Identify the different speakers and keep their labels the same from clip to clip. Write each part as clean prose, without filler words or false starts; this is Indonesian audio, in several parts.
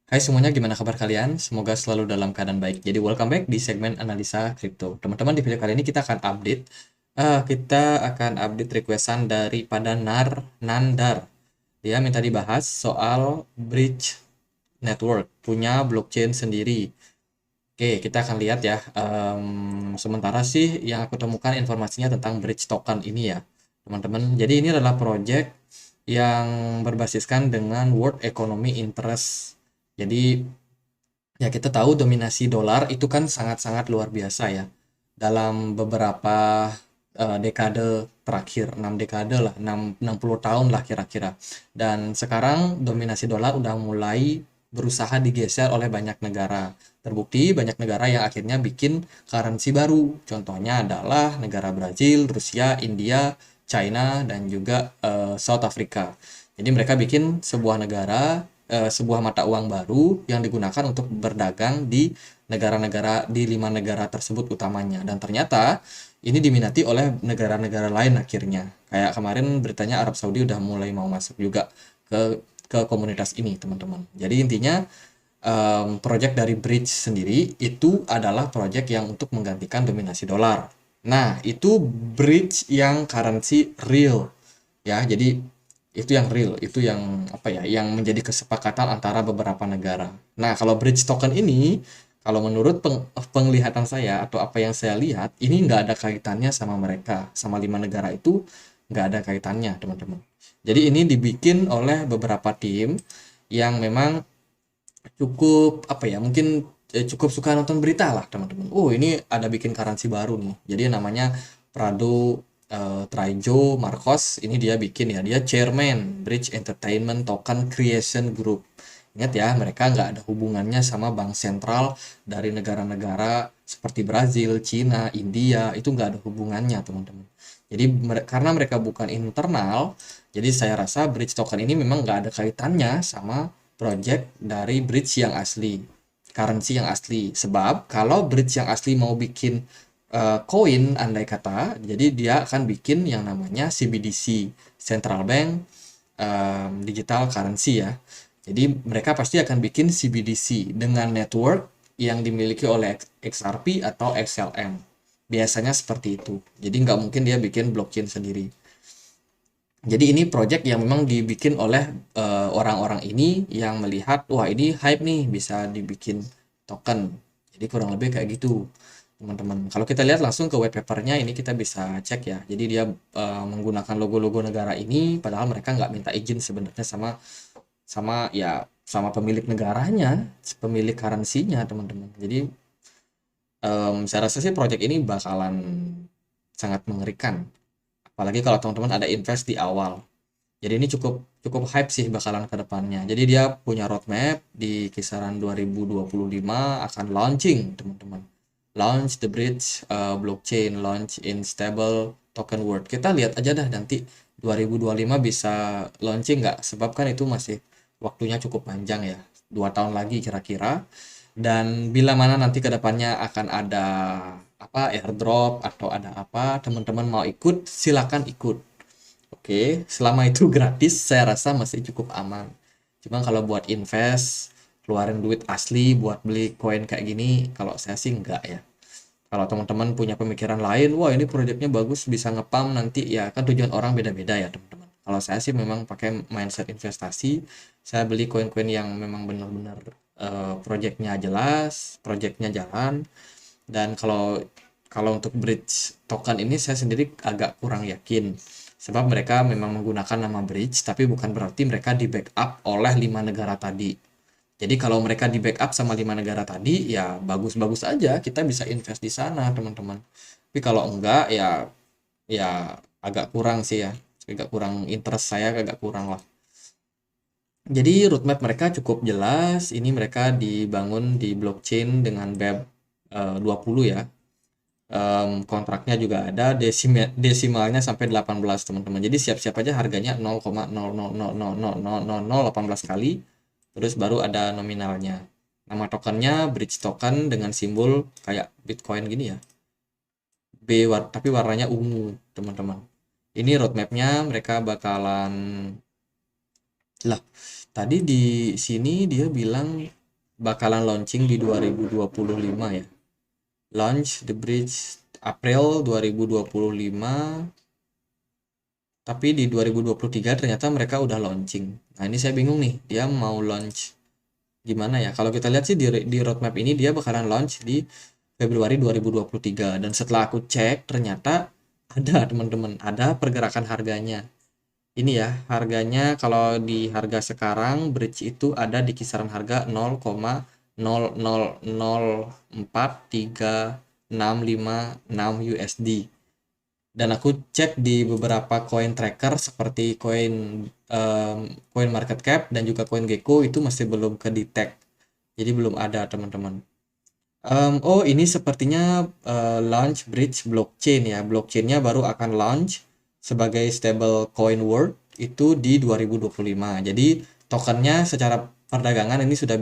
Speaker 1: Hai semuanya, gimana kabar kalian? Semoga selalu dalam keadaan baik. Jadi welcome back di segmen analisa kripto. Teman-teman, di video kali ini kita akan update requestan daripada Nandar. Dia minta dibahas soal bridge network, punya blockchain sendiri. Oke, kita akan lihat ya. Sementara sih yang aku temukan informasinya tentang bridge token ini ya, teman-teman. Jadi ini adalah project yang berbasiskan dengan World Economy Interest. Jadi ya kita tahu dominasi dolar itu kan sangat-sangat luar biasa ya. Dalam beberapa dekade terakhir, 6 dekade lah, 60 tahun lah kira-kira. Dan sekarang dominasi dolar udah mulai berusaha digeser oleh banyak negara. Terbukti banyak negara yang akhirnya bikin currency baru. Contohnya adalah negara Brazil, Rusia, India, China, dan juga South Africa. Jadi mereka bikin sebuah mata uang baru yang digunakan untuk berdagang di negara-negara di 5 negara tersebut utamanya. Dan ternyata ini diminati oleh negara-negara lain akhirnya. Kayak kemarin beritanya Arab Saudi udah mulai mau masuk juga ke komunitas ini, teman-teman. Jadi intinya project dari Bridge sendiri itu adalah project yang untuk menggantikan dominasi dolar. Nah, itu Bridge yang currency real ya. Jadi itu yang real, itu yang apa ya, yang menjadi kesepakatan antara beberapa negara. Nah, kalau bridge token ini, kalau menurut penglihatan saya atau apa yang saya lihat, ini nggak ada kaitannya sama mereka, sama 5 negara itu nggak ada kaitannya, teman-teman. Jadi ini dibikin oleh beberapa tim yang memang cukup apa ya, mungkin cukup suka nonton berita lah, teman-teman. Oh, ini ada bikin currency baru nih. Jadi namanya Prado Traijo Marcos. Ini dia bikin ya. Dia chairman Bridge Entertainment Token Creation Group. Ingat ya, mereka nggak ada hubungannya sama bank sentral dari negara-negara seperti Brazil, Cina, India. Itu nggak ada hubungannya, teman-teman. Jadi karena mereka bukan internal, jadi saya rasa bridge token ini memang nggak ada kaitannya sama project dari bridge yang asli, currency yang asli. Sebab kalau bridge yang asli mau bikin koin, andai kata, jadi dia akan bikin yang namanya CBDC, Central Bank Digital Currency ya. Jadi mereka pasti akan bikin CBDC dengan network yang dimiliki oleh XRP atau XLM. Biasanya seperti itu. Jadi nggak mungkin dia bikin blockchain sendiri. Jadi ini project yang memang dibikin oleh orang-orang ini yang melihat, wah ini hype nih bisa dibikin token. Jadi kurang lebih kayak gitu, teman-teman. Kalau kita lihat langsung ke white papernya ini kita bisa cek ya. Jadi dia menggunakan logo-logo negara ini, padahal mereka nggak minta izin sebenarnya sama sama ya sama pemilik negaranya, pemilik currency-nya, teman-teman. Jadi saya rasa sih project ini bakalan sangat mengerikan. Apalagi kalau teman-teman ada invest di awal. Jadi ini cukup cukup hype sih bakalan ke depannya. Jadi dia punya roadmap di kisaran 2025 akan launching, teman-teman. Launch the bridge blockchain, launch in stable token world. Kita lihat aja dah nanti 2025 bisa launching nggak? Sebab kan itu masih waktunya cukup panjang ya. 2 tahun lagi kira-kira. Dan bila mana nanti ke depannya akan ada apa airdrop atau ada apa, teman-teman mau ikut, silakan ikut. Oke, selama itu gratis, saya rasa masih cukup aman. Cuma kalau buat invest, keluarin duit asli buat beli koin kayak gini, kalau saya sih enggak ya. Kalau teman-teman punya pemikiran lain, wah ini proyeknya bagus, bisa ngepam nanti, ya kan tujuan orang beda-beda ya teman-teman. Kalau saya sih memang pakai mindset investasi, saya beli koin-koin yang memang benar-benar proyeknya jelas, proyeknya jalan, dan kalau kalau untuk bridge token ini saya sendiri agak kurang yakin. Sebab mereka memang menggunakan nama bridge, tapi bukan berarti mereka di backup oleh 5 negara tadi. Jadi kalau mereka di backup sama 5 negara tadi, ya bagus-bagus aja kita bisa invest di sana, teman-teman. Tapi kalau enggak, ya agak kurang sih ya. Agak kurang, interest saya agak kurang lah. Jadi roadmap mereka cukup jelas. Ini mereka dibangun di blockchain dengan BEP 20 ya. Kontraknya juga ada, desimalnya sampai 18, teman-teman. Jadi siap-siap aja harganya 0,000000018 kali, terus baru ada nominalnya. Nama tokennya bridge token dengan simbol kayak Bitcoin gini ya. Tapi warnanya ungu, teman-teman. Ini roadmapnya mereka bakalan lah. Tadi di sini dia bilang bakalan launching di 2025 ya. Launch the bridge April 2025, tapi di 2023 ternyata mereka udah launching. Nah, ini saya bingung nih, dia mau launch gimana ya? Kalau kita lihat sih di roadmap ini dia bakalan launch di Februari 2023, dan setelah aku cek ternyata ada teman-teman, ada pergerakan harganya. Ini ya, harganya kalau di harga sekarang bridge itu ada di kisaran harga 0,0004366 USD. Dan aku cek di beberapa coin tracker seperti coin market cap dan juga coin Gecko itu masih belum ke detect. Jadi belum ada teman-teman. Oh, ini sepertinya launch bridge blockchain ya. Blockchainnya baru akan launch sebagai stable coin world itu di 2025. Jadi tokennya secara perdagangan ini sudah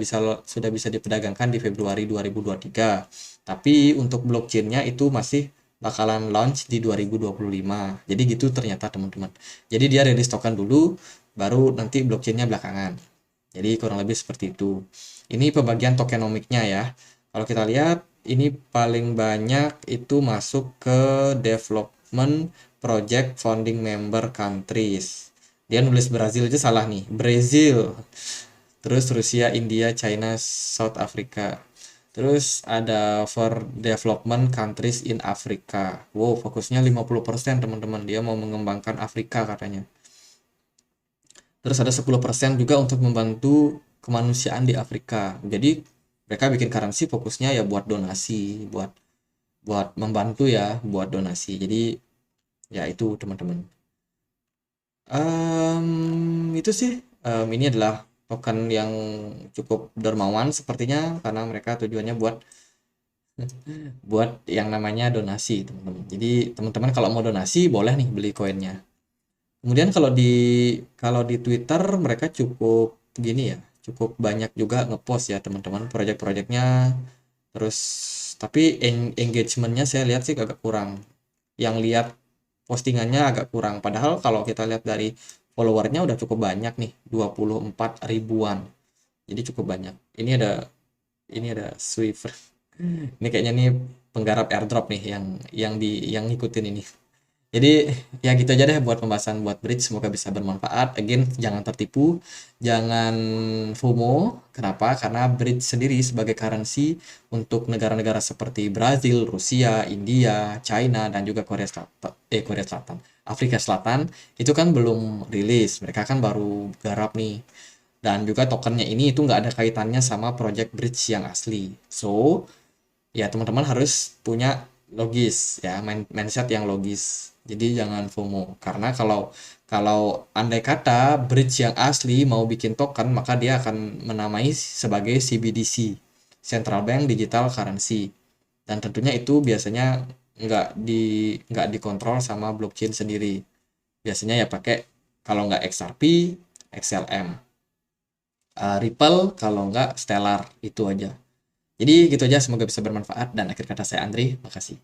Speaker 1: bisa diperdagangkan di Februari 2023. Tapi untuk blockchainnya itu masih bakalan launch di 2025. Jadi gitu ternyata teman-teman. Jadi dia rilis token dulu, baru nanti blockchainnya belakangan. Jadi kurang lebih seperti itu. Ini pembagian tokenomiknya ya. Kalau kita lihat, ini paling banyak itu masuk ke development project founding member countries. Dia nulis Brazil itu salah nih. Brazil. Terus Rusia, India, China, South Africa. Terus ada for development countries in Africa. Wow, fokusnya 50% teman-teman. Dia mau mengembangkan Afrika katanya. Terus ada 10% juga untuk membantu kemanusiaan di Afrika. Jadi mereka bikin currency fokusnya ya buat donasi, buat buat membantu ya, buat donasi. Jadi ya itu teman-teman. Itu sih. Ini adalah token yang cukup dermawan sepertinya karena mereka tujuannya buat buat yang namanya donasi, teman-teman. Jadi teman-teman kalau mau donasi boleh nih beli koinnya. Kemudian kalau di Twitter mereka cukup gini ya, cukup banyak juga ngepost ya teman-teman project-projectnya. Terus tapi engagementnya saya lihat sih agak kurang. Yang lihat postingannya agak kurang. Padahal kalau kita lihat dari followernya udah cukup banyak nih, 24 ribuan. Jadi cukup banyak. Ini ada Swiffer. Ini kayaknya nih penggarap airdrop nih yang ngikutin ini. Jadi ya gitu aja deh buat pembahasan buat bridge, semoga bisa bermanfaat. Again, jangan tertipu, jangan FOMO. Kenapa? Karena bridge sendiri sebagai currency untuk negara-negara seperti Brazil, Rusia, India, China, dan juga Korea Selatan, Afrika Selatan itu kan belum rilis. Mereka kan baru garap nih. Dan juga tokennya ini itu nggak ada kaitannya sama project bridge yang asli. So, ya teman-teman harus punya logis ya, mindset yang logis. Jadi jangan FOMO, karena kalau kalau andai kata bridge yang asli mau bikin token, maka dia akan menamai sebagai CBDC, Central Bank Digital Currency, dan tentunya itu biasanya nggak dikontrol sama blockchain sendiri. Biasanya ya pakai, kalau nggak XRP, XLM, Ripple, kalau nggak Stellar, itu aja. Jadi gitu aja, semoga bisa bermanfaat, dan akhir kata saya Andri, makasih.